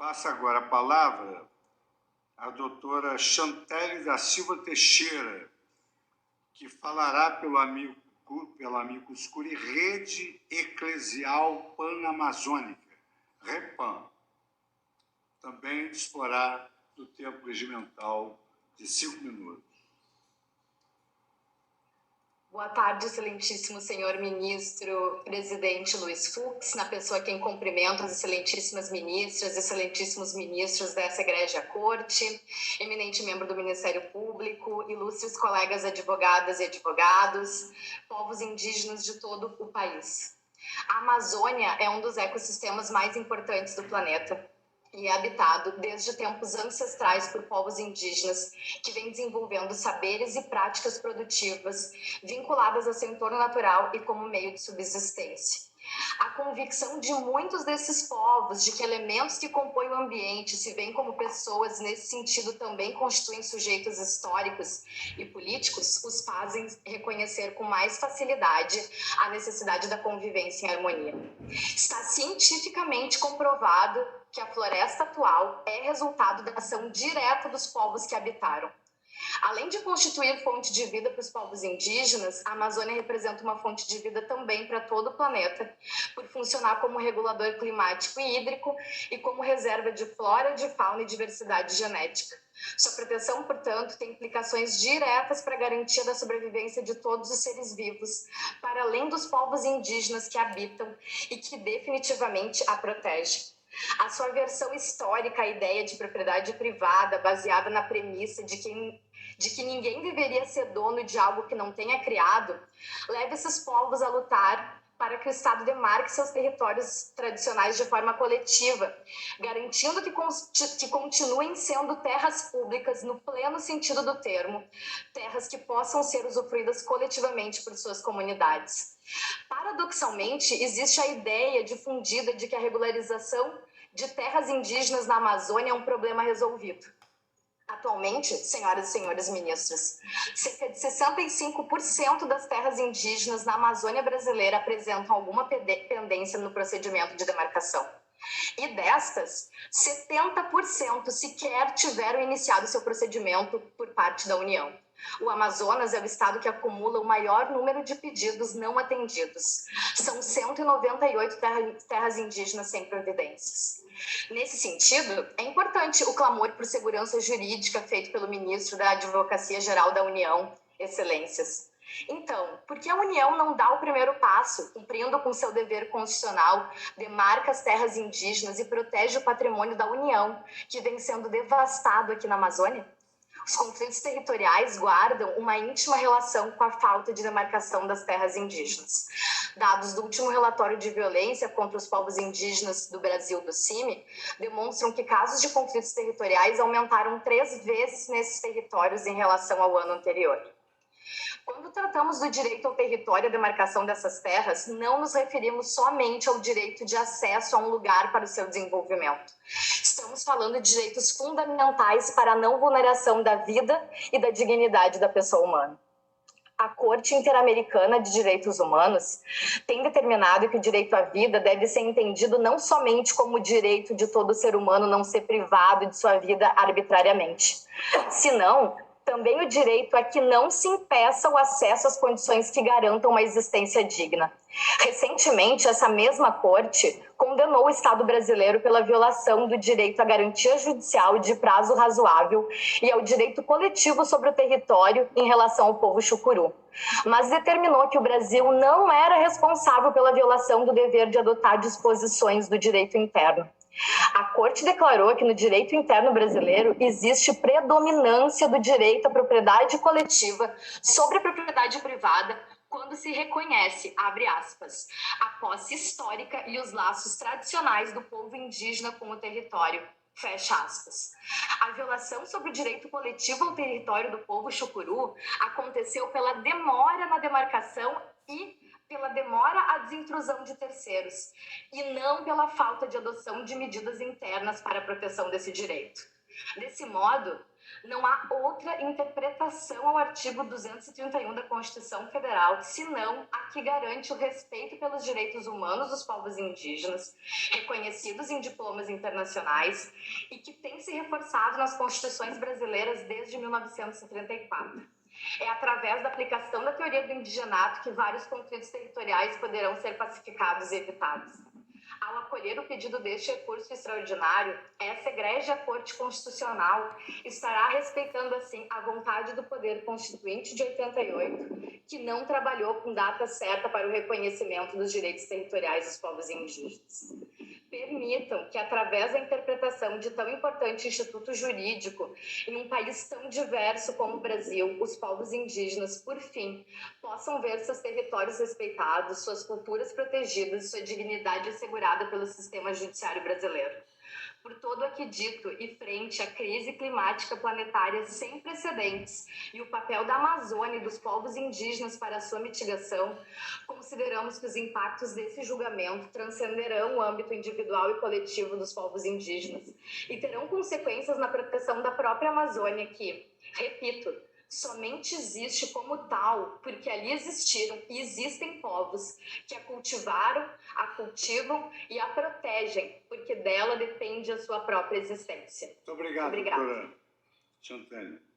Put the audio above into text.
Passo agora a palavra à doutora Chantele da Silva Teixeira, que falará pelo Amicus Curiae Rede Eclesial Panamazônica, REPAM. Também disporá do tempo regimental de 5 minutos. Boa tarde, excelentíssimo senhor ministro presidente Luiz Fux, na pessoa quem cumprimento as excelentíssimas ministras, excelentíssimos ministros dessa egrégia corte, eminente membro do Ministério Público, ilustres colegas advogadas e advogados, povos indígenas de todo o país. A Amazônia é um dos ecossistemas mais importantes do planeta e é habitado desde tempos ancestrais por povos indígenas que vêm desenvolvendo saberes e práticas produtivas vinculadas ao seu entorno natural e como meio de subsistência. A convicção de muitos desses povos de que elementos que compõem o ambiente se veem como pessoas, nesse sentido também constituem sujeitos históricos e políticos, os fazem reconhecer com mais facilidade a necessidade da convivência em harmonia. Está cientificamente comprovado que a floresta atual é resultado da ação direta dos povos que habitaram. Além de constituir fonte de vida para os povos indígenas, a Amazônia representa uma fonte de vida também para todo o planeta, por funcionar como regulador climático e hídrico e como reserva de flora, de fauna e diversidade genética. Sua proteção, portanto, tem implicações diretas para a garantia da sobrevivência de todos os seres vivos, para além dos povos indígenas que habitam e que definitivamente a protegem. A sua versão histórica à ideia de propriedade privada, baseada na premissa de que ninguém deveria ser dono de algo que não tenha criado, leva esses povos a lutar para que o Estado demarque seus territórios tradicionais de forma coletiva, garantindo que continuem sendo terras públicas no pleno sentido do termo, terras que possam ser usufruídas coletivamente por suas comunidades. Paradoxalmente, existe a ideia difundida de que a regularização de terras indígenas na Amazônia é um problema resolvido. Atualmente, senhoras e senhores ministros, cerca de 65% das terras indígenas na Amazônia brasileira apresentam alguma pendência no procedimento de demarcação. E destas, 70% sequer tiveram iniciado seu procedimento por parte da União. O Amazonas é o estado que acumula o maior número de pedidos não atendidos. São 198 terras indígenas sem providências. Nesse sentido, é importante o clamor por segurança jurídica feito pelo ministro da Advocacia Geral da União, Excelências. Então, por que a União não dá o primeiro passo, cumprindo com seu dever constitucional, demarca as terras indígenas e protege o patrimônio da União, que vem sendo devastado aqui na Amazônia? Os conflitos territoriais guardam uma íntima relação com a falta de demarcação das terras indígenas. Dados do último relatório de violência contra os povos indígenas do Brasil, do CIMI, demonstram que casos de conflitos territoriais aumentaram 3 vezes nesses territórios em relação ao ano anterior. Quando tratamos do direito ao território e à demarcação dessas terras, não nos referimos somente ao direito de acesso a um lugar para o seu desenvolvimento. Estamos falando de direitos fundamentais para a não vulneração da vida e da dignidade da pessoa humana. A Corte Interamericana de Direitos Humanos tem determinado que o direito à vida deve ser entendido não somente como o direito de todo ser humano não ser privado de sua vida arbitrariamente, senão também o direito a que não se impeça o acesso às condições que garantam uma existência digna. Recentemente, essa mesma Corte condenou o Estado brasileiro pela violação do direito à garantia judicial de prazo razoável e ao direito coletivo sobre o território em relação ao povo chucuru, mas determinou que o Brasil não era responsável pela violação do dever de adotar disposições do direito interno. A Corte declarou que no direito interno brasileiro existe predominância do direito à propriedade coletiva sobre a propriedade privada quando se reconhece, abre aspas, a posse histórica e os laços tradicionais do povo indígena com o território, fecha aspas. A violação sobre o direito coletivo ao território do povo chucuru aconteceu pela demora na demarcação e pela demora à desintrusão de terceiros, e não pela falta de adoção de medidas internas para a proteção desse direito. Desse modo, não há outra interpretação ao artigo 231 da Constituição Federal, senão a que garante o respeito pelos direitos humanos dos povos indígenas, reconhecidos em diplomas internacionais e que tem se reforçado nas constituições brasileiras desde 1934. É através da aplicação da teoria do indigenato que vários conflitos territoriais poderão ser pacificados e evitados. Ao acolher o pedido deste recurso extraordinário, essa egrégia Corte Constitucional estará respeitando, assim, a vontade do Poder Constituinte de 88, que não trabalhou com data certa para o reconhecimento dos direitos territoriais dos povos indígenas. Permitam que, através da interpretação de tão importante instituto jurídico, em um país tão diverso como o Brasil, os povos indígenas, por fim, possam ver seus territórios respeitados, suas culturas protegidas, sua dignidade assegurada pelo sistema judiciário brasileiro. Por todo aqui dito e frente à crise climática planetária sem precedentes e o papel da Amazônia e dos povos indígenas para a sua mitigação, consideramos que os impactos desse julgamento transcenderão o âmbito individual e coletivo dos povos indígenas e terão consequências na proteção da própria Amazônia que, repito, somente existe como tal porque ali existiram e existem povos que a cultivaram, a cultivam e a protegem, porque dela depende a sua própria existência. Muito obrigado, Obrigada. doutora Chantelle.